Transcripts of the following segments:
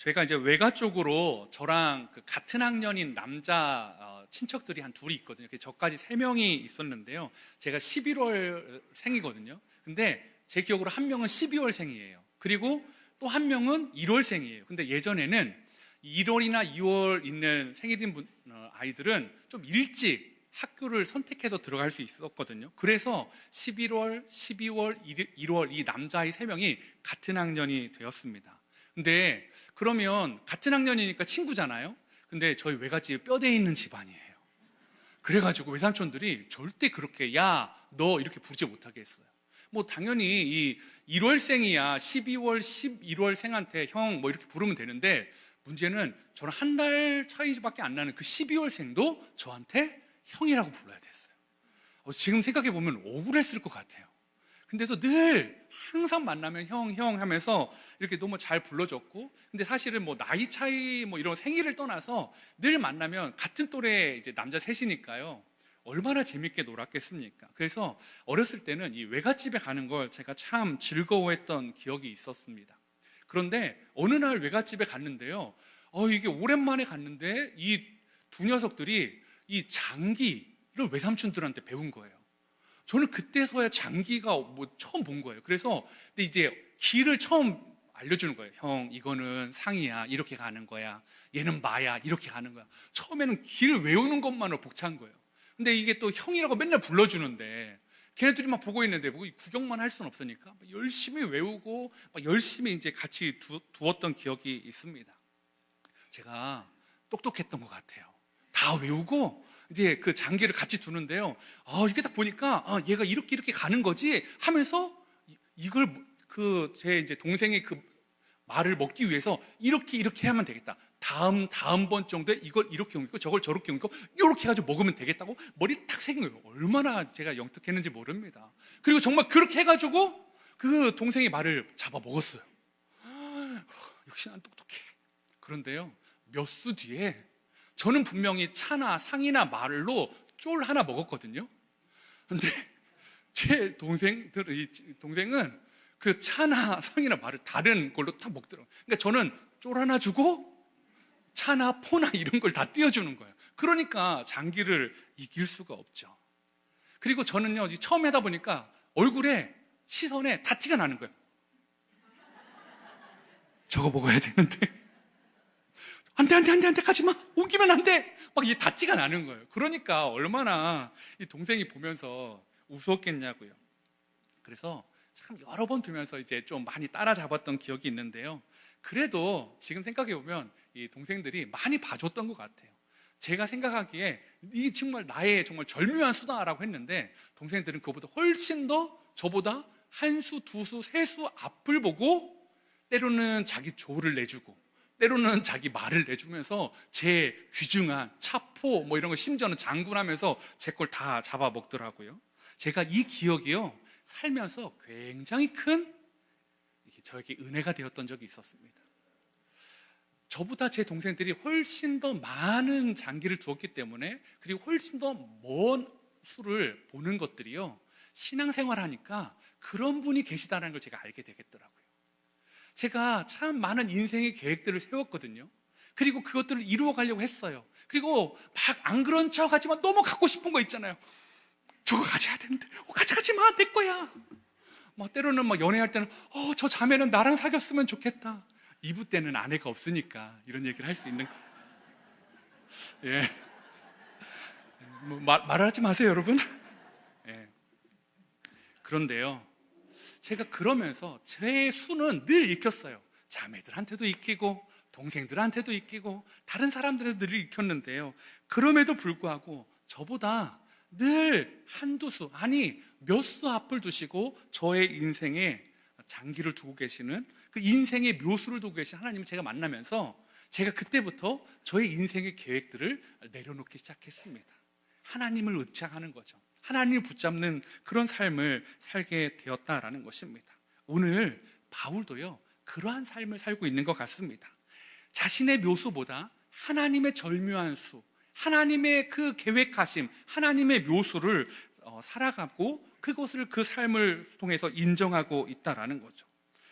저희가 이제 외가 쪽으로 저랑 그 같은 학년인 남자 친척들이 한 둘이 있거든요. 저까지 3명이 있었는데요. 제가 11월 생이거든요. 근데 제 기억으로 한 명은 12월 생이에요. 그리고 또 한 명은 1월 생이에요. 근데 예전에는 1월이나 2월 있는 생일인 아이들은 좀 일찍 학교를 선택해서 들어갈 수 있었거든요. 그래서 11월, 12월, 1월 이 남자아이 3명이 같은 학년이 되었습니다. 근데 그러면 같은 학년이니까 친구잖아요. 근데 저희 외갓집이 뼈대 있는 집안이에요. 그래가지고 외삼촌들이 절대 그렇게 야, 너 이렇게 부르지 못하게 했어요. 뭐 당연히 이 1월생이야 12월, 11월 생한테 형 뭐 이렇게 부르면 되는데, 문제는 저는 한 달 차이밖에 안 나는 그 12월생도 저한테 형이라고 불러야 됐어요. 지금 생각해보면 억울했을 것 같아요. 근데도 늘 항상 만나면 형 하면서 이렇게 너무 잘 불러줬고, 근데 사실은 뭐 나이 차이 뭐 이런 생일을 떠나서 늘 만나면 같은 또래 이제 남자 셋이니까요. 얼마나 재밌게 놀았겠습니까? 그래서 어렸을 때는 이 외갓집에 가는 걸 제가 참 즐거워했던 기억이 있었습니다. 그런데 어느 날 외갓집에 갔는데요. 이게 오랜만에 갔는데 이 두 녀석들이 이 장기를 외삼촌들한테 배운 거예요. 저는 그때서야 장기가 뭐 처음 본 거예요. 그래서 근데 이제 길을 처음 알려주는 거예요. 형, 이거는 상이야, 이렇게 가는 거야. 얘는 마야, 이렇게 가는 거야. 처음에는 길 외우는 것만으로 벅찬 거예요. 근데 이게 또 형이라고 맨날 불러주는데 걔네들이 막 보고 있는데 뭐 구경만 할 수는 없으니까 열심히 외우고 막 열심히 이제 같이 두었던 기억이 있습니다. 제가 똑똑했던 것 같아요. 다 외우고 이제 그 장기를 같이 두는데요. 이게 딱 보니까 얘가 이렇게 가는 거지 하면서 이걸 제 이제 동생의 그 말을 먹기 위해서 이렇게 하면 되겠다. 다음번 정도에 이걸 이렇게 옮기고 저걸 저렇게 옮기고 이렇게 해가지고 먹으면 되겠다고 머리 탁 새긴 거예요. 얼마나 제가 영특했는지 모릅니다. 그리고 정말 그렇게 해가지고 그 동생의 말을 잡아 먹었어요. 역시 난 똑똑해. 그런데요, 몇 수 뒤에 저는 분명히 차나 상이나 말로 쫄 하나 먹었거든요. 근데 제 동생은 그 차나 상이나 말을 다른 걸로 딱 먹더라고요. 그러니까 저는 쫄 하나 주고 차나 포나 이런 걸 다 띄워주는 거예요. 그러니까 장기를 이길 수가 없죠. 그리고 저는요, 처음 하다 보니까 얼굴에 시선에 다 티가 나는 거예요. 저거 먹어야 되는데 안돼 가지마, 옮기면 안돼, 막 이게 다 티가 나는 거예요. 그러니까 얼마나 이 동생이 보면서 우스웠겠냐고요. 그래서 참 여러 번 두면서 이제 좀 많이 따라잡았던 기억이 있는데요. 그래도 지금 생각해 보면 이 동생들이 많이 봐줬던 것 같아요. 제가 생각하기에 이 정말 나의 정말 절묘한 수다라고 했는데, 동생들은 그거보다 훨씬 더 저보다 한 수, 두 수, 세 수 앞을 보고 때로는 자기 조를 내주고 때로는 자기 말을 내주면서 제 귀중한 차포 뭐 이런 거, 심지어는 장군하면서 제 걸 다 잡아먹더라고요. 제가 이 기억이요, 살면서 굉장히 큰 저에게 은혜가 되었던 적이 있었습니다. 저보다 제 동생들이 훨씬 더 많은 장기를 두었기 때문에, 그리고 훨씬 더 먼 수를 보는 것들이요, 신앙생활 하니까 그런 분이 계시다는 걸 제가 알게 되겠더라고요. 제가 참 많은 인생의 계획들을 세웠거든요. 그리고 그것들을 이루어 가려고 했어요. 그리고 막 안 그런 척 하지만 너무 갖고 싶은 거 있잖아요. 저거 가져야 되는데 가져가지 마, 내 거야. 막 때로는 막 연애할 때는 저 자매는 나랑 사귀었으면 좋겠다. 이브 때는 아내가 없으니까 이런 얘기를 할 수 있는. 예. 뭐 말하지 마세요, 여러분. 예. 그런데요, 제가 그러면서 제 수는 늘 익혔어요. 자매들한테도 익히고 동생들한테도 익히고 다른 사람들한테도 늘 익혔는데요, 그럼에도 불구하고 저보다 늘 한두 수, 아니 몇 수 앞을 두시고 저의 인생에 장기를 두고 계시는, 그 인생의 묘수를 두고 계신 하나님을 제가 만나면서 제가 그때부터 저의 인생의 계획들을 내려놓기 시작했습니다. 하나님을 의지하는 거죠. 하나님을 붙잡는 그런 삶을 살게 되었다라는 것입니다. 오늘 바울도요, 그러한 삶을 살고 있는 것 같습니다. 자신의 묘수보다 하나님의 절묘한 수, 하나님의 그 계획하심, 하나님의 묘수를 살아가고 그것을 그 삶을 통해서 인정하고 있다라는 거죠.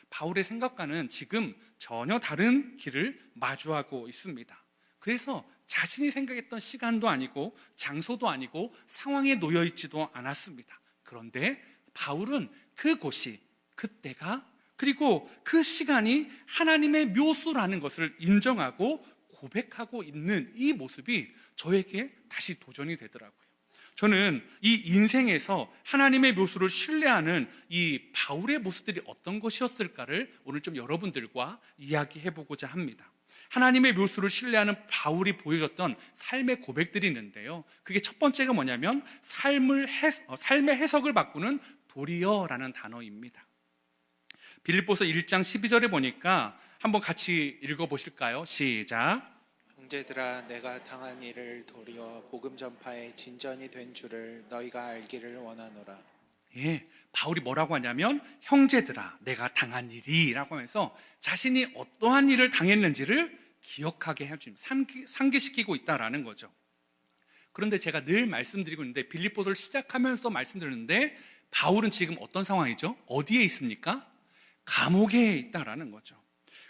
바울의 생각과는 지금 전혀 다른 길을 마주하고 있습니다. 그래서 자신이 생각했던 시간도 아니고 장소도 아니고 상황에 놓여 있지도 않았습니다. 그런데 바울은 그곳이, 그때가, 그리고 그 시간이 하나님의 묘수라는 것을 인정하고 고백하고 있는 이 모습이 저에게 다시 도전이 되더라고요. 저는 이 인생에서 하나님의 묘수를 신뢰하는 이 바울의 모습들이 어떤 것이었을까를 오늘 좀 여러분들과 이야기해보고자 합니다. 하나님의 묘수를 신뢰하는 바울이 보여줬던 삶의 고백들이 있는데요, 그게 첫 번째가 뭐냐면 삶의 해석을 바꾸는 도리어라는 단어입니다. 빌립보서 1장 12절에 보니까 한번 같이 읽어보실까요? 시작. 형제들아, 내가 당한 일을 도리어 복음 전파에 진전이 된 줄을 너희가 알기를 원하노라. 예, 바울이 뭐라고 하냐면 형제들아, 내가 당한 일이라고 하면서 자신이 어떠한 일을 당했는지를 기억하게 해줍니다. 상기시키고 있다라는 거죠. 그런데 제가 늘 말씀드리고 있는데, 빌립보서를 시작하면서 말씀드렸는데, 바울은 지금 어떤 상황이죠? 어디에 있습니까? 감옥에 있다라는 거죠.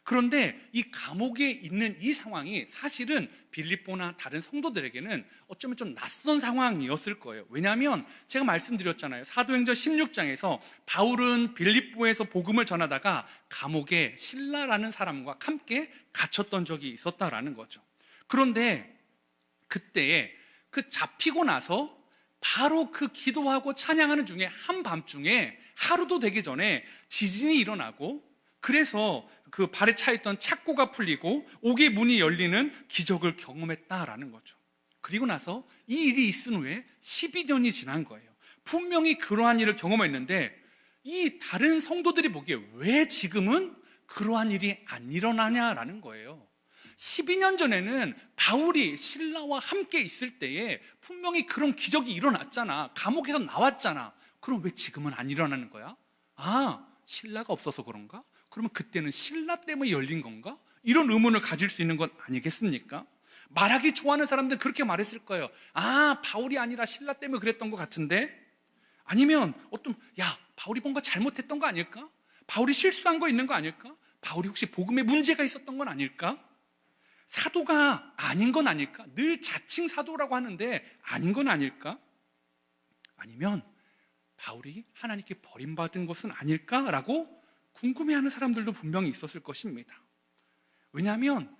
그런데 이 감옥에 있는 이 상황이 사실은 빌립보나 다른 성도들에게는 어쩌면 좀 낯선 상황이었을 거예요. 왜냐하면 제가 말씀드렸잖아요. 사도행전 16장에서 바울은 빌립보에서 복음을 전하다가 감옥에 실라라는 사람과 함께 갇혔던 적이 있었다라는 거죠. 그런데 그때에 그 잡히고 나서 바로 그 기도하고 찬양하는 중에 한밤중에, 하루도 되기 전에 지진이 일어나고, 그래서 그 발에 차있던 착고가 풀리고 옥의 문이 열리는 기적을 경험했다라는 거죠. 그리고 나서 이 일이 있은 후에 12년이 지난 거예요. 분명히 그러한 일을 경험했는데 이 다른 성도들이 보기에 왜 지금은 그러한 일이 안 일어나냐라는 거예요. 12년 전에는 바울이 신라와 함께 있을 때에 분명히 그런 기적이 일어났잖아. 감옥에서 나왔잖아. 그럼 왜 지금은 안 일어나는 거야? 아, 신라가 없어서 그런가? 그러면 그때는 신라 때문에 열린 건가? 이런 의문을 가질 수 있는 건 아니겠습니까? 말하기 좋아하는 사람들은 그렇게 말했을 거예요. 아, 바울이 아니라 신라 때문에 그랬던 것 같은데? 아니면 바울이 뭔가 잘못했던 거 아닐까? 바울이 실수한 거 있는 거 아닐까? 바울이 혹시 복음에 문제가 있었던 건 아닐까? 사도가 아닌 건 아닐까? 늘 자칭 사도라고 하는데 아닌 건 아닐까? 아니면 바울이 하나님께 버림받은 것은 아닐까라고 궁금해하는 사람들도 분명히 있었을 것입니다. 왜냐하면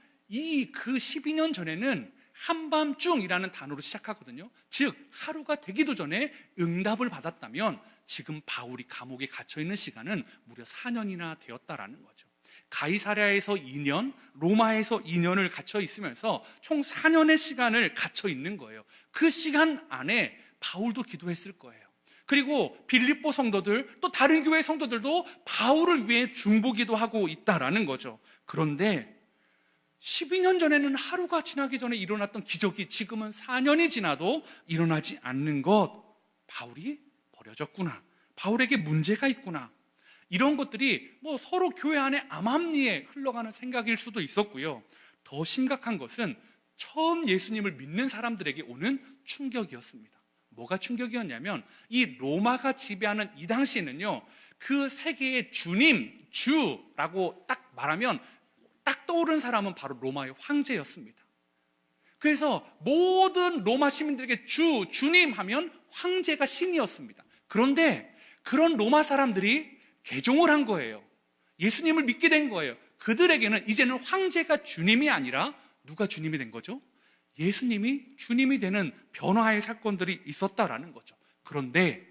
그 12년 전에는 한밤중이라는 단어로 시작하거든요. 즉 하루가 되기도 전에 응답을 받았다면 지금 바울이 감옥에 갇혀있는 시간은 무려 4년이나 되었다라는 거죠. 가이사랴에서 2년, 로마에서 2년을 갇혀 있으면서 총 4년의 시간을 갇혀 있는 거예요. 그 시간 안에 바울도 기도했을 거예요. 그리고 빌립보 성도들, 또 다른 교회 성도들도 바울을 위해 중보기도 하고 있다라는 거죠. 그런데 12년 전에는 하루가 지나기 전에 일어났던 기적이 지금은 4년이 지나도 일어나지 않는 것, 바울이 버려졌구나, 바울에게 문제가 있구나, 이런 것들이 서로 교회 안에 암암리에 흘러가는 생각일 수도 있었고요. 더 심각한 것은 처음 예수님을 믿는 사람들에게 오는 충격이었습니다. 뭐가 충격이었냐면 이 로마가 지배하는 이 당시에는요, 그 세계의 주님, 주라고 딱 말하면 딱 떠오르는 사람은 바로 로마의 황제였습니다. 그래서 모든 로마 시민들에게 주님 하면 황제가 신이었습니다. 그런데 그런 로마 사람들이 개종을 한 거예요. 예수님을 믿게 된 거예요. 그들에게는 이제는 황제가 주님이 아니라 누가 주님이 된 거죠? 예수님이 주님이 되는 변화의 사건들이 있었다라는 거죠. 그런데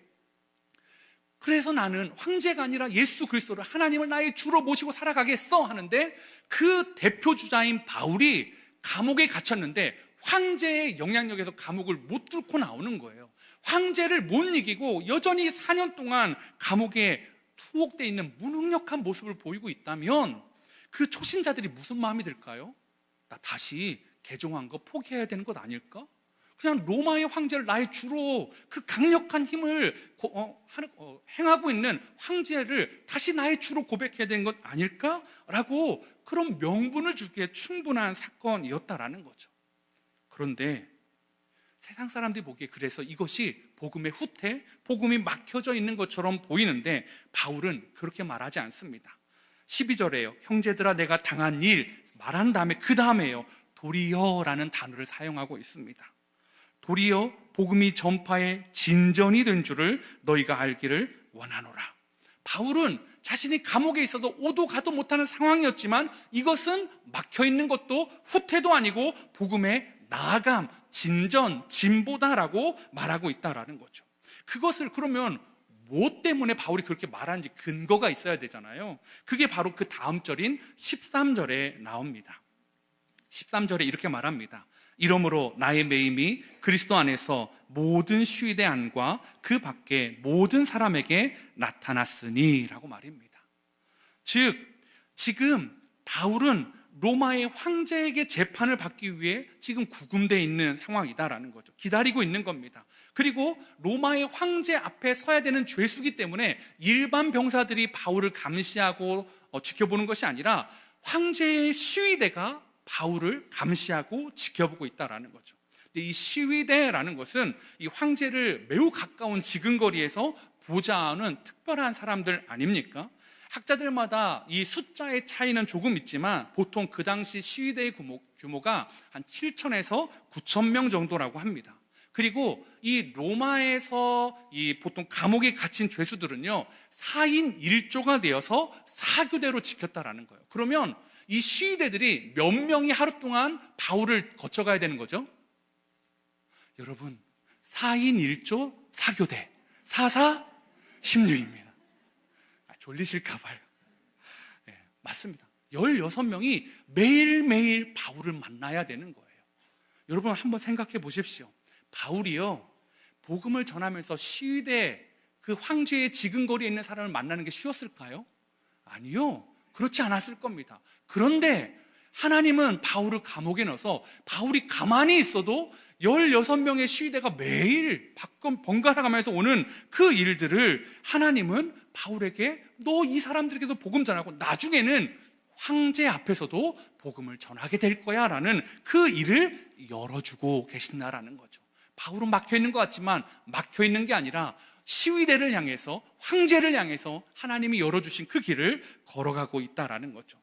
그래서 나는 황제가 아니라 예수 그리스도를, 하나님을 나의 주로 모시고 살아가겠어 하는데, 그 대표주자인 바울이 감옥에 갇혔는데 황제의 영향력에서 감옥을 못 뚫고 나오는 거예요. 황제를 못 이기고 여전히 4년 동안 감옥에 투옥되어 있는 무능력한 모습을 보이고 있다면 그 초신자들이 무슨 마음이 들까요? 나 다시 개종한 거 포기해야 되는 것 아닐까? 그냥 로마의 황제를 나의 주로, 그 강력한 힘을 행하고 있는 황제를 다시 나의 주로 고백해야 되는 것 아닐까? 라고 그런 명분을 주기에 충분한 사건이었다라는 거죠. 그런데 세상 사람들이 보기에 그래서 이것이 복음의 후퇴, 복음이 막혀져 있는 것처럼 보이는데 바울은 그렇게 말하지 않습니다. 12절에요. 형제들아 내가 당한 일 말한 다음에 그 다음에요. 도리어라는 단어를 사용하고 있습니다. 도리어 복음이 전파의 진전이 된 줄을 너희가 알기를 원하노라. 바울은 자신이 감옥에 있어도 오도 가도 못하는 상황이었지만 이것은 막혀있는 것도 후퇴도 아니고 복음의 나아감, 진전, 진보다라고 말하고 있다라는 거죠. 그것을 그러면 뭐 때문에 바울이 그렇게 말하는지 근거가 있어야 되잖아요. 그게 바로 그 다음 절인 13절에 나옵니다. 13절에 이렇게 말합니다. 이러므로 나의 매임이 그리스도 안에서 모든 슈이데 안과 그 밖에 모든 사람에게 나타났으니 라고 말입니다. 즉 지금 바울은 로마의 황제에게 재판을 받기 위해 지금 구금되어 있는 상황이다라는 거죠. 기다리고 있는 겁니다. 그리고 로마의 황제 앞에 서야 되는 죄수기 때문에 일반 병사들이 바울을 감시하고 지켜보는 것이 아니라 황제의 시위대가 바울을 감시하고 지켜보고 있다라는 거죠. 근데 이 시위대라는 것은 이 황제를 매우 가까운 지근거리에서 보좌하는 특별한 사람들 아닙니까? 학자들마다 이 숫자의 차이는 조금 있지만 보통 그 당시 시위대의 규모가 한 7,000에서 9,000명 정도라고 합니다. 그리고 이 로마에서 이 보통 감옥에 갇힌 죄수들은요 4인 1조가 되어서 사교대로 지켰다라는 거예요. 그러면 이 시위대들이 몇 명이 하루 동안 바울을 거쳐가야 되는 거죠? 여러분 4인 1조 사교대 4사 16입니다. 졸리실까 봐요. 네, 맞습니다. 16명이 매일매일 바울을 만나야 되는 거예요. 여러분 한번 생각해 보십시오. 바울이요 복음을 전하면서 시위대 그 황제의 지근거리에 있는 사람을 만나는 게 쉬웠을까요? 아니요, 그렇지 않았을 겁니다. 그런데 하나님은 바울을 감옥에 넣어서 바울이 가만히 있어도 16명의 시위대가 매일 번갈아 가면서 오는 그 일들을 하나님은 바울에게 너 이 사람들에게도 복음 전하고 나중에는 황제 앞에서도 복음을 전하게 될 거야 라는 그 일을 열어주고 계신다라는 거죠. 바울은 막혀있는 것 같지만 막혀있는 게 아니라 시위대를 향해서 황제를 향해서 하나님이 열어주신 그 길을 걸어가고 있다라는 거죠.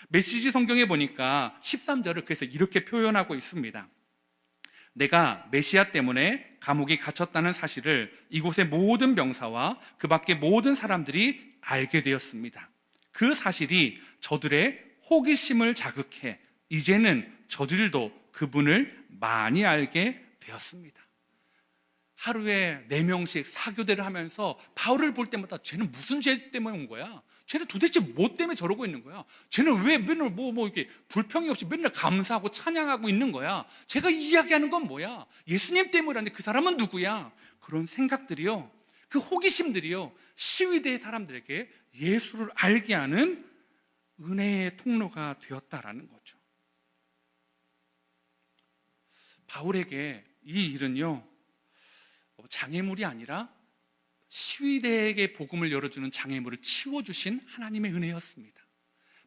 메시지 성경에 보니까 13절을 그래서 이렇게 표현하고 있습니다. 내가 메시아 때문에 감옥에 갇혔다는 사실을 이곳의 모든 병사와 그 밖의 모든 사람들이 알게 되었습니다. 그 사실이 저들의 호기심을 자극해 이제는 저들도 그분을 많이 알게 되었습니다. 하루에 4명씩 사교대를 하면서 바울을 볼 때마다 쟤는 무슨 죄 때문에 온 거야? 쟤는 도대체 뭐 때문에 저러고 있는 거야? 쟤는 왜 맨날 뭐 이렇게 불평이 없이 맨날 감사하고 찬양하고 있는 거야? 제가 이야기하는 건 뭐야? 예수님 때문이라는데 그 사람은 누구야? 그런 생각들이요, 그 호기심들이요, 시위대의 사람들에게 예수를 알게 하는 은혜의 통로가 되었다라는 거죠. 바울에게 이 일은요 장애물이 아니라 시위대에게 복음을 열어주는 장애물을 치워주신 하나님의 은혜였습니다.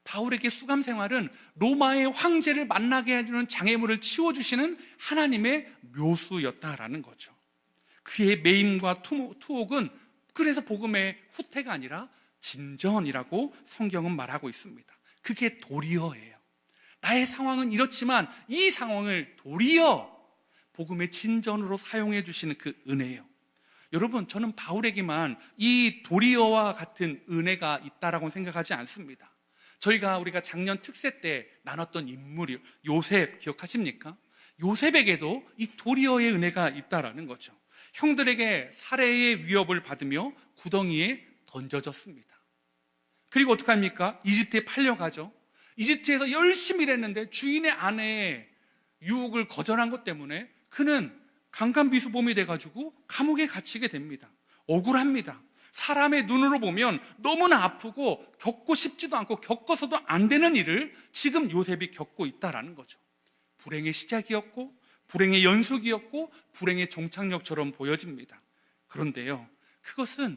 바울에게 수감 생활은 로마의 황제를 만나게 해주는 장애물을 치워주시는 하나님의 묘수였다라는 거죠. 그의 매임과 투옥은 그래서 복음의 후퇴가 아니라 진전이라고 성경은 말하고 있습니다. 그게 도리어예요. 나의 상황은 이렇지만 이 상황을 도리어 복음의 진전으로 사용해 주시는 그 은혜예요. 여러분, 저는 바울에게만 이 도리어와 같은 은혜가 있다라고 생각하지 않습니다. 우리가 작년 특세 때 나눴던 인물이 요셉 기억하십니까? 요셉에게도 이 도리어의 은혜가 있다라는 거죠. 형들에게 살해의 위협을 받으며 구덩이에 던져졌습니다. 그리고 어떻게 합니까? 이집트에 팔려가죠. 이집트에서 열심히 일했는데 주인의 아내의 유혹을 거절한 것 때문에 그는 강간비수범이 돼가지고 감옥에 갇히게 됩니다. 억울합니다. 사람의 눈으로 보면 너무나 아프고 겪고 싶지도 않고 겪어서도 안 되는 일을 지금 요셉이 겪고 있다라는 거죠. 불행의 시작이었고 불행의 연속이었고 불행의 종착역처럼 보여집니다. 그런데요, 그것은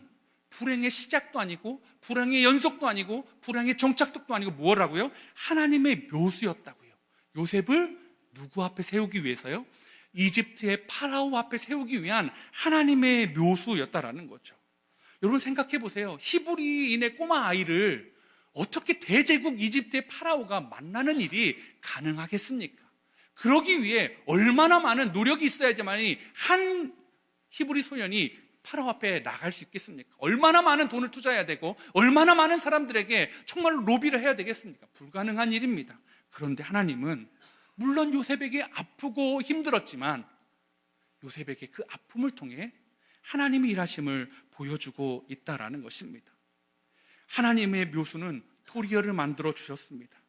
불행의 시작도 아니고 불행의 연속도 아니고 불행의 종착도 아니고 뭐라고요? 하나님의 묘수였다고요. 요셉을 누구 앞에 세우기 위해서요? 이집트의 파라오 앞에 세우기 위한 하나님의 묘수였다라는 거죠. 여러분 생각해 보세요. 히브리인의 꼬마 아이를 어떻게 대제국 이집트의 파라오가 만나는 일이 가능하겠습니까? 그러기 위해 얼마나 많은 노력이 있어야지만이 한 히브리 소년이 파라오 앞에 나갈 수 있겠습니까? 얼마나 많은 돈을 투자해야 되고 얼마나 많은 사람들에게 정말로 로비를 해야 되겠습니까? 불가능한 일입니다. 그런데 하나님은 물론 요셉에게 아프고 힘들었지만 요셉에게 그 아픔을 통해 하나님의 일하심을 보여주고 있다라는 것입니다. 하나님의 묘수는 도리어를 만들어 주셨습니다.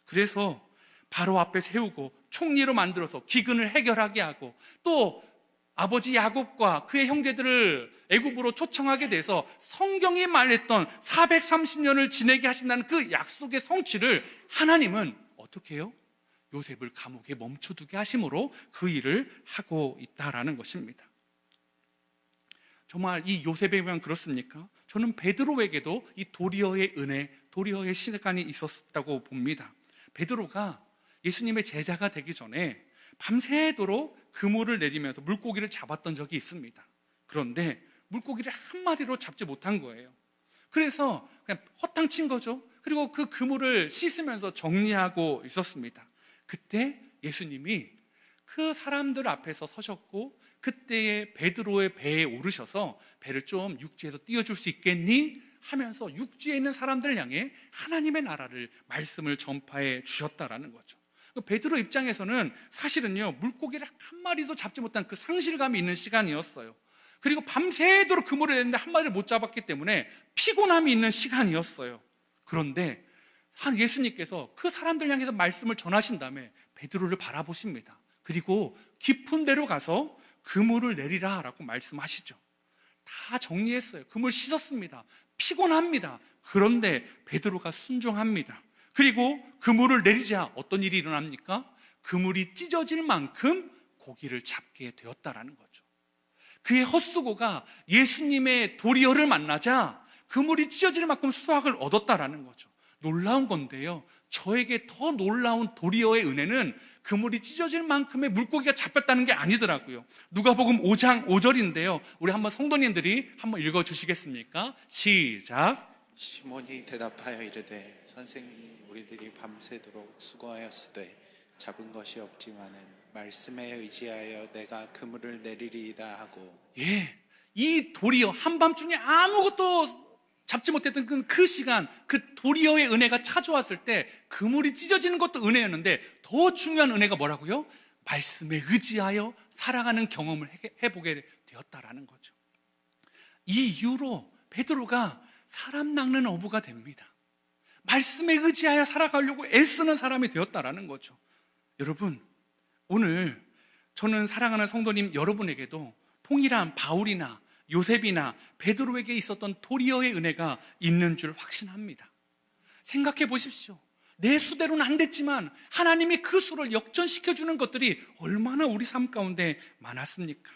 그래서 바로 앞에 세우고 총리로 만들어서 기근을 해결하게 하고 또 아버지 야곱과 그의 형제들을 애굽으로 초청하게 돼서 성경이 말했던 430년을 지내게 하신다는 그 약속의 성취를 하나님은 어떻게 해요? 요셉을 감옥에 멈춰두게 하심으로 그 일을 하고 있다라는 것입니다. 정말 이 요셉에게만 그렇습니까? 저는 베드로에게도 이 도리어의 은혜, 도리어의 시간이 있었다고 봅니다. 베드로가 예수님의 제자가 되기 전에 밤새도록 그물을 내리면서 물고기를 잡았던 적이 있습니다. 그런데 물고기를 한 마리로 잡지 못한 거예요. 그래서 그냥 허탕친 거죠. 그리고 그 그물을 씻으면서 정리하고 있었습니다. 그때 예수님이 그 사람들 앞에서 서셨고 그때의 베드로의 배에 오르셔서 배를 좀 육지에서 띄워줄 수 있겠니? 하면서 육지에 있는 사람들을 향해 하나님의 나라를 말씀을 전파해 주셨다라는 거죠. 베드로 입장에서는 사실은요 물고기를 한 마리도 잡지 못한 그 상실감이 있는 시간이었어요. 그리고 밤새도록 그물을 내는데 한 마리를 못 잡았기 때문에 피곤함이 있는 시간이었어요. 그런데 한 예수님께서 그 사람들 향해서 말씀을 전하신 다음에 베드로를 바라보십니다. 그리고 깊은 데로 가서 그물을 내리라 라고 말씀하시죠. 다 정리했어요. 그물 씻었습니다. 피곤합니다. 그런데 베드로가 순종합니다. 그리고 그물을 내리자 어떤 일이 일어납니까? 그물이 찢어질 만큼 고기를 잡게 되었다라는 거죠. 그의 헛수고가 예수님의 도리어를 만나자 그물이 찢어질 만큼 수확을 얻었다라는 거죠. 놀라운 건데요, 저에게 더 놀라운 도리어의 은혜는 그물이 찢어질 만큼의 물고기가 잡혔다는 게 아니더라고요. 누가복음 5장 5절인데요 우리 한번 성도님들이 한번 읽어주시겠습니까? 시작. 시몬이 대답하여 이르되 선생님, 우리들이 밤새도록 수고하였으되 잡은 것이 없지만은 말씀에 의지하여 내가 그물을 내리리이다 하고. 이 도리어 한밤중에 아무것도 잡지 못했던 그 시간, 그 도리어의 은혜가 찾아왔을 때 그물이 찢어지는 것도 은혜였는데 더 중요한 은혜가 뭐라고요? 말씀에 의지하여 살아가는 경험을 해보게 되었다라는 거죠. 이 이후로 베드로가 사람 낚는 어부가 됩니다. 말씀에 의지하여 살아가려고 애쓰는 사람이 되었다라는 거죠. 여러분, 오늘 저는 사랑하는 성도님 여러분에게도 통일한 바울이나 요셉이나 베드로에게 있었던 도리어의 은혜가 있는 줄 확신합니다. 생각해 보십시오. 내 수대로는 안 됐지만 하나님이 그 수를 역전시켜주는 것들이 얼마나 우리 삶 가운데 많았습니까?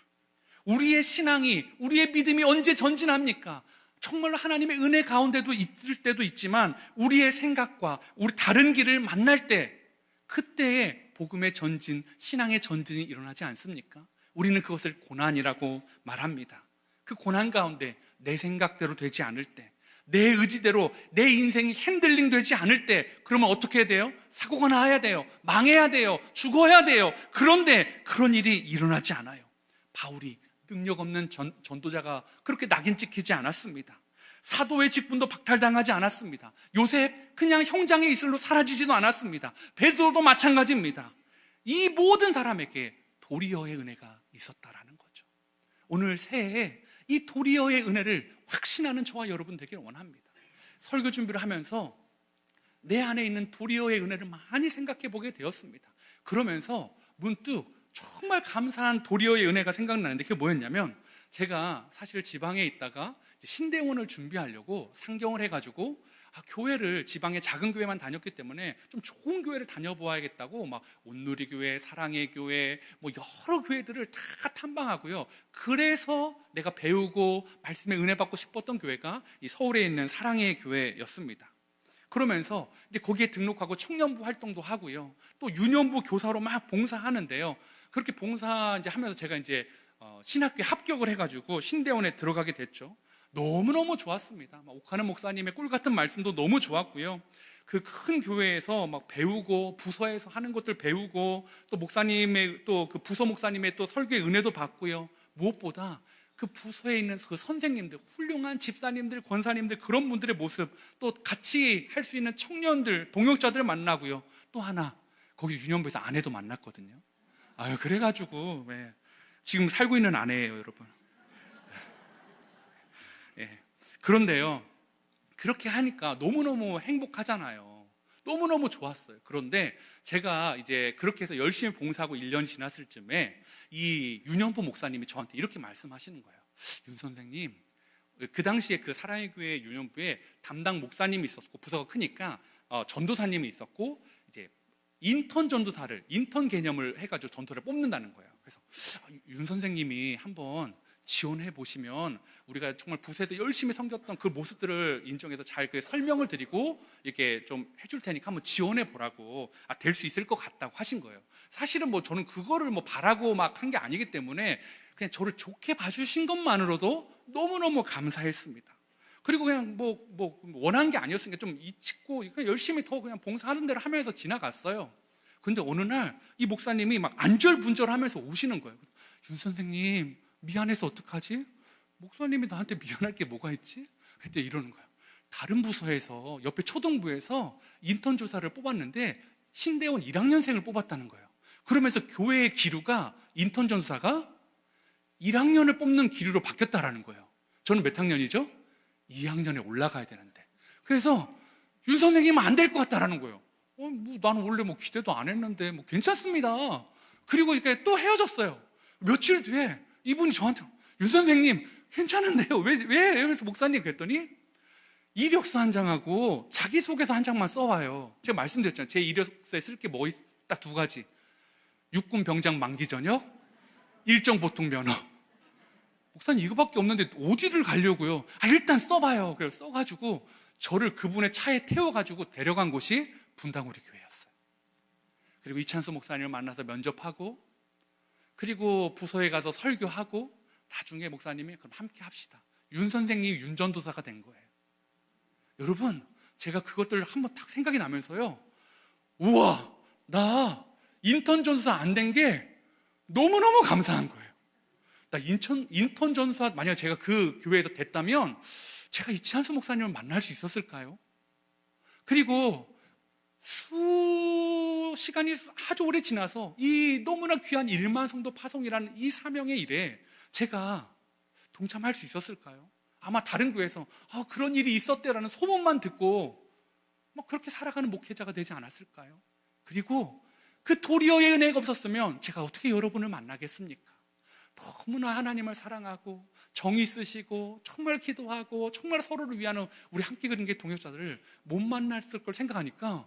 우리의 신앙이, 우리의 믿음이 언제 전진합니까? 정말로 하나님의 은혜 가운데도 있을 때도 있지만 우리의 생각과 우리 다른 길을 만날 때 그때의 복음의 전진, 신앙의 전진이 일어나지 않습니까? 우리는 그것을 고난이라고 말합니다. 그 고난 가운데 내 생각대로 되지 않을 때, 내 의지대로 내 인생이 핸들링 되지 않을 때, 그러면 어떻게 해야 돼요? 사고가 나야 돼요. 망해야 돼요. 죽어야 돼요. 그런데 그런 일이 일어나지 않아요. 바울이 능력 없는 전도자가 그렇게 낙인 찍히지 않았습니다. 사도의 직분도 박탈당하지 않았습니다. 요셉 그냥 형장의 이슬로 사라지지도 않았습니다. 베드로도 마찬가지입니다. 이 모든 사람에게 도리어의 은혜가 있었다라는 거죠. 오늘 새해에 이 도리어의 은혜를 확신하는 저와 여러분 되기를 원합니다. 설교 준비를 하면서 내 안에 있는 도리어의 은혜를 많이 생각해 보게 되었습니다. 그러면서 문득 정말 감사한 도리어의 은혜가 생각나는데 그게 뭐였냐면, 제가 사실 지방에 있다가 신대원을 준비하려고 상경을 해가지고 교회를, 지방의 작은 교회만 다녔기 때문에 좀 좋은 교회를 다녀보아야겠다고 막 온누리교회, 사랑의 교회, 뭐 여러 교회들을 다 탐방하고요. 그래서 내가 배우고 말씀에 은혜 받고 싶었던 교회가 이 서울에 있는 사랑의 교회였습니다. 그러면서 이제 거기에 등록하고 청년부 활동도 하고요. 또 유년부 교사로 막 봉사하는데요. 그렇게 봉사 이제 하면서 제가 이제 신학교에 합격을 해가지고 신대원에 들어가게 됐죠. 너무너무 좋았습니다. 오카는 목사님의 꿀 같은 말씀도 너무 좋았고요. 그 큰 교회에서 막 배우고 부서에서 하는 것들 배우고 또 목사님의 또 그 부서 목사님의 또 설교의 은혜도 받고요. 무엇보다 그 부서에 있는 그 선생님들, 훌륭한 집사님들, 권사님들 그런 분들의 모습, 또 같이 할 수 있는 청년들, 동역자들 만나고요. 또 하나 거기 유년부에서 아내도 만났거든요. 아유, 그래가지고 지금 살고 있는 아내예요, 여러분. 그런데요, 그렇게 하니까 너무너무 행복하잖아요. 너무너무 좋았어요. 그런데 제가 이제 그렇게 해서 열심히 봉사하고 1년 지났을 쯤에 이 윤영보 목사님이 저한테 이렇게 말씀하시는 거예요. 윤 선생님, 그 당시에 그 사랑의 교회 윤영부에 담당 목사님이 있었고 부서가 크니까 전도사님이 있었고 이제 인턴 전도사를, 인턴 개념을 해가지고 전도를 뽑는다는 거예요. 그래서 윤 선생님이 한번 지원해 보시면 우리가 정말 부서에서 열심히 섬겼던 그 모습들을 인정해서 잘 설명을 드리고 이렇게 좀 해줄 테니까 한번 지원해 보라고, 될 수 있을 것 같다고 하신 거예요. 사실은 저는 그거를 바라고 막 한 게 아니기 때문에 그냥 저를 좋게 봐주신 것만으로도 너무너무 감사했습니다. 그리고 그냥 원한 게 아니었으니까 좀 잊고 열심히 더 그냥 봉사하는 대로 하면서 지나갔어요. 근데 어느 날 이 목사님이 막 안절분절하면서 오시는 거예요. 윤 선생님, 미안해서 어떡하지? 목사님이 나한테 미안할 게 뭐가 있지? 그때 이러는 거예요. 다른 부서에서 옆에 초등부에서 인턴 조사를 뽑았는데 신대원 1학년생을 뽑았다는 거예요. 그러면서 교회의 기류가 인턴 전사가 1학년을 뽑는 기류로 바뀌었다라는 거예요. 저는 몇 학년이죠? 2학년에 올라가야 되는데. 그래서 윤 선생님은 안 될 것 같다라는 거예요. 나는 원래 기대도 안 했는데 괜찮습니다. 그리고 이렇게 또 헤어졌어요. 며칠 뒤에 이분이 저한테 윤 선생님 괜찮은데요? 왜? 그래서 목사님 그랬더니 이력서 한 장하고 자기소개서 한 장만 써와요. 제가 말씀드렸잖아요. 제 이력서에 쓸 게 딱 두 가지. 육군 병장 만기 전역, 일정 보통 면허. 목사님 이거밖에 없는데 어디를 가려고요? 일단 써봐요. 그래서 써가지고 저를 그분의 차에 태워가지고 데려간 곳이 분당우리 교회였어요. 그리고 이찬수 목사님을 만나서 면접하고, 그리고 부서에 가서 설교하고, 나중에 목사님이 그럼 함께 합시다. 윤 선생님이 윤전도사가 된 거예요. 여러분, 제가 그것들을 한번 딱 생각이 나면서요, 우와, 나 인턴 전도사 안 된 게 너무너무 감사한 거예요. 나 인턴 전도사 만약 제가 그 교회에서 됐다면 제가 이찬수 목사님을 만날 수 있었을까요? 그리고 시간이 아주 오래 지나서 이 너무나 귀한 1만 성도 파송이라는 이 사명의 일에 제가 동참할 수 있었을까요? 아마 다른 교회에서 그런 일이 있었대라는 소문만 듣고 그렇게 살아가는 목회자가 되지 않았을까요? 그리고 그 도리어의 은혜가 없었으면 제가 어떻게 여러분을 만나겠습니까? 너무나 하나님을 사랑하고 정이 있으시고 정말 기도하고 정말 서로를 위하는 우리 함께 그린 게 동역자들을 못 만났을 걸 생각하니까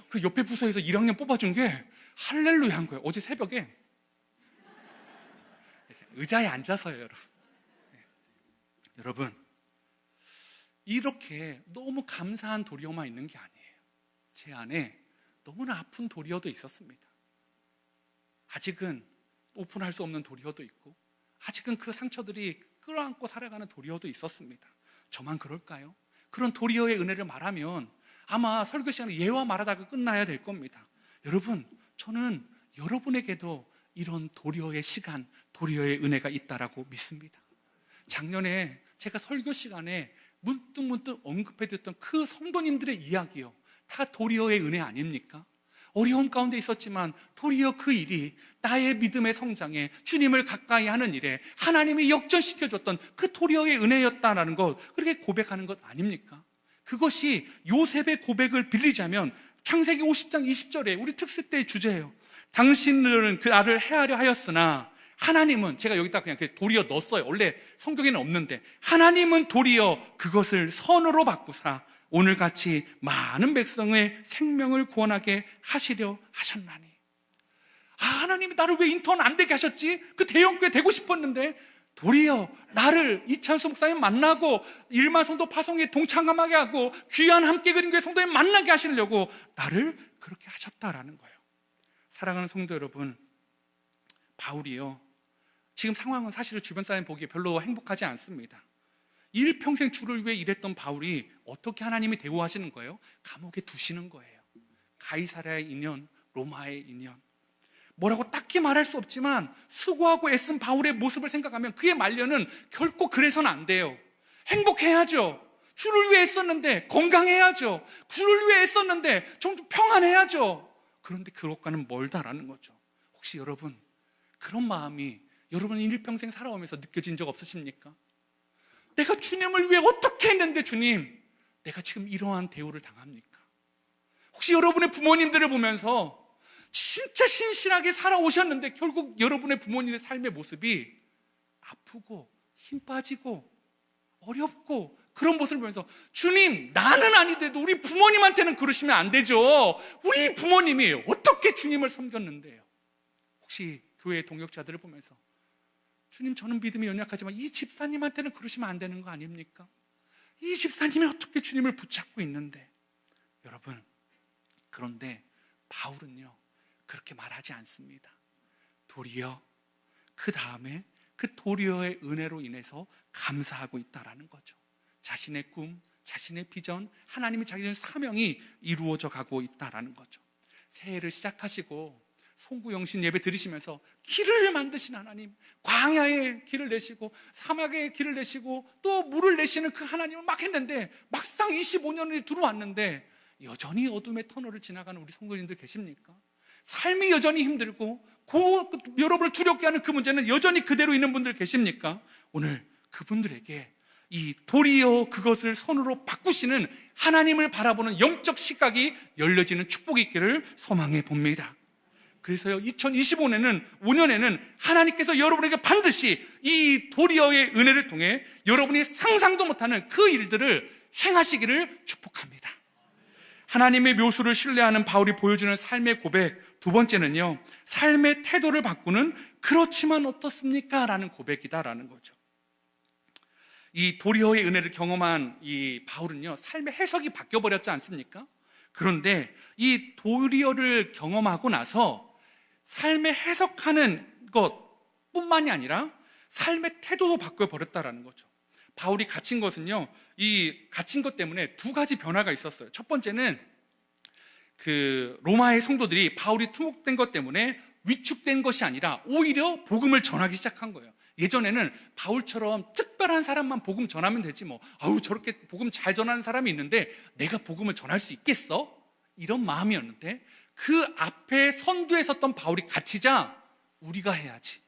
그 옆에 부서에서 1학년 뽑아준 게 할렐루야 한 거예요. 어제 새벽에 의자에 앉아서요, 여러분. 여러분, 이렇게 너무 감사한 도리어만 있는 게 아니에요. 제 안에 너무나 아픈 도리어도 있었습니다. 아직은 오픈할 수 없는 도리어도 있고, 아직은 그 상처들이 끌어안고 살아가는 도리어도 있었습니다. 저만 그럴까요? 그런 도리어의 은혜를 말하면 아마 설교 시간에 예와 말하다가 끝나야 될 겁니다. 여러분, 저는 여러분에게도 이런 도리어의 시간, 도리어의 은혜가 있다라고 믿습니다. 작년에 제가 설교 시간에 문득 언급해드렸던 그 성도님들의 이야기요, 다 도리어의 은혜 아닙니까? 어려움 가운데 있었지만 도리어 그 일이 나의 믿음의 성장에, 주님을 가까이 하는 일에 하나님이 역전시켜줬던 그 도리어의 은혜였다라는 것, 그렇게 고백하는 것 아닙니까? 그것이 요셉의 고백을 빌리자면 창세기 50장 20절에 우리 특세 때의 주제예요. 당신들은 그 나를 해하려 하였으나 하나님은, 제가 여기다 그냥 도리어 넣었어요. 원래 성경에는 없는데, 하나님은 도리어 그것을 선으로 바꾸사 오늘같이 많은 백성의 생명을 구원하게 하시려 하셨나니. 하나님이 나를 왜 인턴 안 되게 하셨지? 그 대형교회 되고 싶었는데 도리어 나를 이찬수 목사님 만나고 1만 성도 파송에 동참하게 하고 귀한 함께 그린 교회 성도님 만나게 하시려고 나를 그렇게 하셨다라는 거예요. 사랑하는 성도 여러분, 바울이요, 지금 상황은 사실 주변 사람 보기에 별로 행복하지 않습니다. 일평생 주를 위해 일했던 바울이 어떻게 하나님이 대우하시는 거예요? 감옥에 두시는 거예요. 가이사랴의 인연, 로마의 인연. 뭐라고 딱히 말할 수 없지만 수고하고 애쓴 바울의 모습을 생각하면 그의 말년은 결코 그래서는 안 돼요. 행복해야죠. 주를 위해 애썼는데 건강해야죠. 주를 위해 애썼는데 좀 평안해야죠. 그런데 그것과는 멀다라는 거죠. 혹시 여러분 그런 마음이 여러분 일평생 살아오면서 느껴진 적 없으십니까? 내가 주님을 위해 어떻게 했는데 주님, 내가 지금 이러한 대우를 당합니까? 혹시 여러분의 부모님들을 보면서 진짜 신실하게 살아오셨는데 결국 여러분의 부모님의 삶의 모습이 아프고 힘 빠지고 어렵고 그런 모습을 보면서 주님, 나는 아니더라도 우리 부모님한테는 그러시면 안 되죠. 우리 부모님이 어떻게 주님을 섬겼는데요. 혹시 교회 동역자들을 보면서 주님, 저는 믿음이 연약하지만 이 집사님한테는 그러시면 안 되는 거 아닙니까? 이 집사님이 어떻게 주님을 붙잡고 있는데. 여러분, 그런데 바울은요 그렇게 말하지 않습니다. 도리어 그 다음에 그 도리어의 은혜로 인해서 감사하고 있다라는 거죠. 자신의 꿈, 자신의 비전, 하나님이 자기의 사명이 이루어져 가고 있다라는 거죠. 새해를 시작하시고 송구영신 예배 드리시면서 길을 만드신 하나님, 광야에 길을 내시고 사막에 길을 내시고 또 물을 내시는 그 하나님을 막 했는데 막상 25년이 들어왔는데 여전히 어둠의 터널을 지나가는 우리 성도님들 계십니까? 삶이 여전히 힘들고 여러분을 두렵게 하는 그 문제는 여전히 그대로 있는 분들 계십니까? 오늘 그분들에게 이 도리어 그것을 손으로 바꾸시는 하나님을 바라보는 영적 시각이 열려지는 축복이 있기를 소망해 봅니다. 그래서요 2025년에는 하나님께서 여러분에게 반드시 이 도리어의 은혜를 통해 여러분이 상상도 못하는 그 일들을 행하시기를 축복합니다. 하나님의 묘수를 신뢰하는 바울이 보여주는 삶의 고백, 두 번째는요 삶의 태도를 바꾸는 그렇지만 어떻습니까? 라는 고백이다라는 거죠. 이 도리어의 은혜를 경험한 이 바울은요 삶의 해석이 바뀌어버렸지 않습니까? 그런데 이 도리어를 경험하고 나서 삶의 해석하는 것뿐만이 아니라 삶의 태도도 바뀌어버렸다라는 거죠. 바울이 갇힌 것은요 이 갇힌 것 때문에 두 가지 변화가 있었어요. 첫 번째는 그 로마의 성도들이 바울이 투옥된 것 때문에 위축된 것이 아니라 오히려 복음을 전하기 시작한 거예요. 예전에는 바울처럼 특별한 사람만 복음 전하면 되지 뭐 아우 저렇게 복음 잘 전하는 사람이 있는데 내가 복음을 전할 수 있겠어? 이런 마음이었는데 그 앞에 선두에 섰던 바울이 갇히자 우리가 해야지,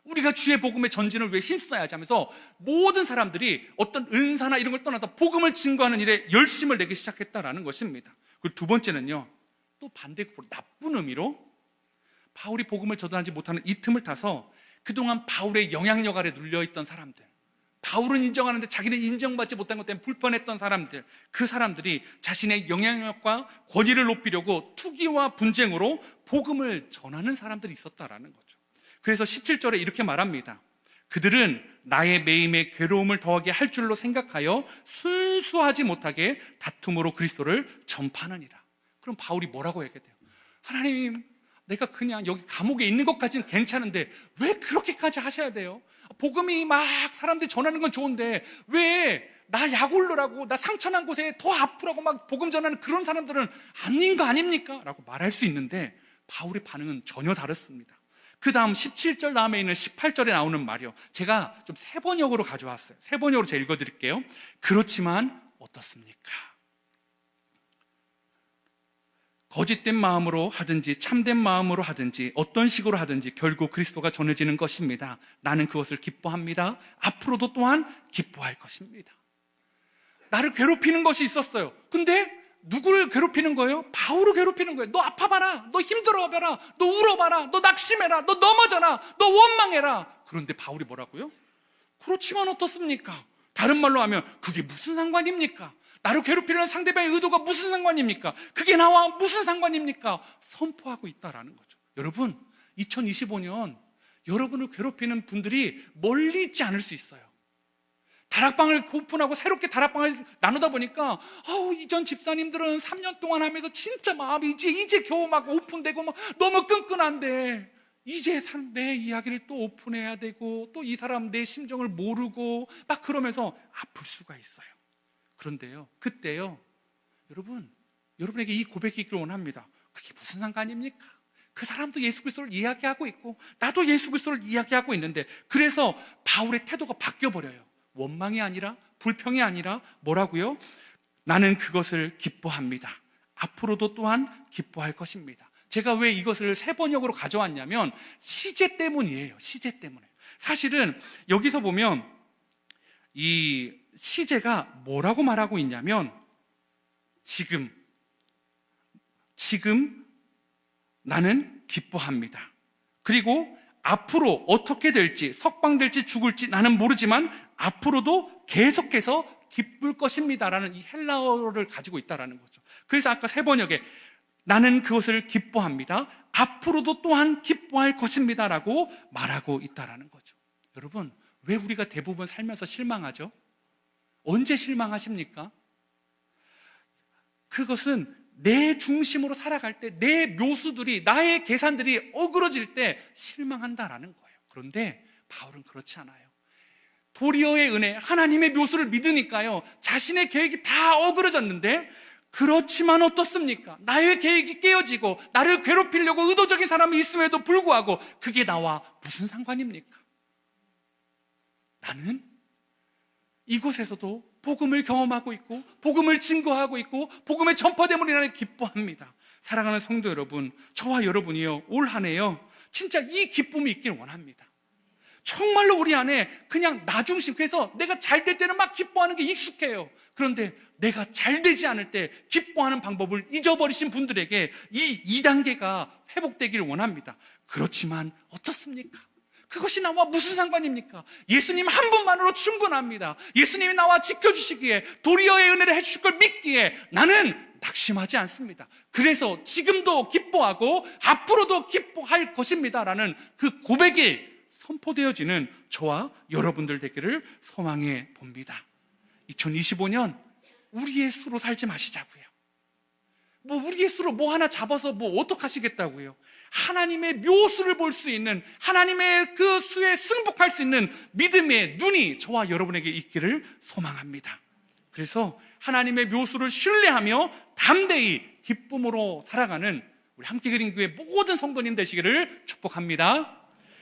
우리가 주의 복음의 전진을 위해 힘써야지 하면서 모든 사람들이 어떤 은사나 이런 걸 떠나서 복음을 증거하는 일에 열심을 내기 시작했다라는 것입니다. 그리고 두 번째는요 또 반대급으로 나쁜 의미로 바울이 복음을 전하지 못하는 이 틈을 타서 그동안 바울의 영향력 아래 눌려있던 사람들, 바울은 인정하는데 자기는 인정받지 못한 것 때문에 불편했던 사람들, 그 사람들이 자신의 영향력과 권위를 높이려고 투기와 분쟁으로 복음을 전하는 사람들이 있었다라는 거죠. 그래서 17절에 이렇게 말합니다. 그들은 나의 매임에 괴로움을 더하게 할 줄로 생각하여 순수하지 못하게 다툼으로 그리스도를 전파하느니라. 그럼 바울이 뭐라고 얘기해야 돼요? 하나님, 내가 그냥 여기 감옥에 있는 것까지는 괜찮은데 왜 그렇게까지 하셔야 돼요? 복음이 막 사람들이 전하는 건 좋은데 왜 나 약 올르라고, 나 상처난 곳에 더 아프라고 막 복음 전하는 그런 사람들은 아닌 거 아닙니까? 라고 말할 수 있는데 바울의 반응은 전혀 다릅니다. 그 다음 17절 다음에 있는 18절에 나오는 말이요, 제가 좀 세번역으로 가져왔어요. 세번역으로 제가 읽어드릴게요. 그렇지만 어떻습니까? 거짓된 마음으로 하든지 참된 마음으로 하든지 어떤 식으로 하든지 결국 그리스도가 전해지는 것입니다. 나는 그것을 기뻐합니다. 앞으로도 또한 기뻐할 것입니다. 나를 괴롭히는 것이 있었어요. 근데 누구를 괴롭히는 거예요? 바울을 괴롭히는 거예요. 너 아파봐라, 너 힘들어봐라, 너 울어봐라, 너 낙심해라, 너 넘어져라, 너 원망해라. 그런데 바울이 뭐라고요? 그렇지만 어떻습니까? 다른 말로 하면 그게 무슨 상관입니까? 나를 괴롭히려는 상대방의 의도가 무슨 상관입니까? 그게 나와 무슨 상관입니까? 선포하고 있다라는 거죠. 여러분, 2025년 여러분을 괴롭히는 분들이 멀리 있지 않을 수 있어요. 다락방을 오픈하고 새롭게 다락방을 나누다 보니까 이전 집사님들은 3년 동안 하면서 진짜 마음이 이제 겨우 막 오픈되고 막 너무 끈끈한데 이제 내 이야기를 또 오픈해야 되고 또 이 사람 내 심정을 모르고 막 그러면서 아플 수가 있어요. 그런데요, 그때요, 여러분에게 이 고백이 있기를 원합니다. 그게 무슨 상관입니까? 그 사람도 예수 그리스도를 이야기하고 있고 나도 예수 그리스도를 이야기하고 있는데, 그래서 바울의 태도가 바뀌어버려요. 원망이 아니라, 불평이 아니라 뭐라고요? 나는 그것을 기뻐합니다. 앞으로도 또한 기뻐할 것입니다. 제가 왜 이것을 세 번역으로 가져왔냐면 시제 때문이에요. 시제 때문에. 사실은 여기서 보면 이 시제가 뭐라고 말하고 있냐면 지금 나는 기뻐합니다. 그리고 앞으로 어떻게 될지, 석방될지 죽을지 나는 모르지만 앞으로도 계속해서 기쁠 것입니다라는 이 헬라어를 가지고 있다라는 거죠. 그래서 아까 세 번역에 나는 그것을 기뻐합니다, 앞으로도 또한 기뻐할 것입니다라고 말하고 있다라는 거죠. 여러분, 왜 우리가 대부분 살면서 실망하죠? 언제 실망하십니까? 그것은 내 중심으로 살아갈 때, 내 묘수들이, 나의 계산들이 어그러질 때 실망한다라는 거예요. 그런데 바울은 그렇지 않아요. 도리어의 은혜, 하나님의 묘수를 믿으니까요, 자신의 계획이 다 어그러졌는데, 그렇지만 어떻습니까? 나의 계획이 깨어지고 나를 괴롭히려고 의도적인 사람이 있음에도 불구하고 그게 나와 무슨 상관입니까? 나는 이곳에서도 복음을 경험하고 있고 복음을 증거하고 있고 복음의 전파됨으로 인하여 기뻐합니다. 사랑하는 성도 여러분, 저와 여러분이요, 올 한 해요 진짜 이 기쁨이 있길 원합니다. 정말로 우리 안에 그냥 나 중심, 그래서 내가 잘 될 때는 막 기뻐하는 게 익숙해요. 그런데 내가 잘 되지 않을 때 기뻐하는 방법을 잊어버리신 분들에게 이 2단계가 회복되기를 원합니다. 그렇지만 어떻습니까? 그것이 나와 무슨 상관입니까? 예수님 한 분만으로 충분합니다. 예수님이 나와 지켜주시기에, 도리어의 은혜를 해주실 걸 믿기에 나는 낙심하지 않습니다. 그래서 지금도 기뻐하고 앞으로도 기뻐할 것입니다 라는 그 고백이 선포되어지는 저와 여러분들 되기를 소망해 봅니다. 2025년 우리의 수로 살지 마시자고요. 우리의 수로 뭐 하나 잡아서 어떡하시겠다고요. 하나님의 묘수를 볼 수 있는, 하나님의 그 수에 승복할 수 있는 믿음의 눈이 저와 여러분에게 있기를 소망합니다. 그래서 하나님의 묘수를 신뢰하며 담대히 기쁨으로 살아가는 우리 함께 그린 교회 모든 성도님 되시기를 축복합니다.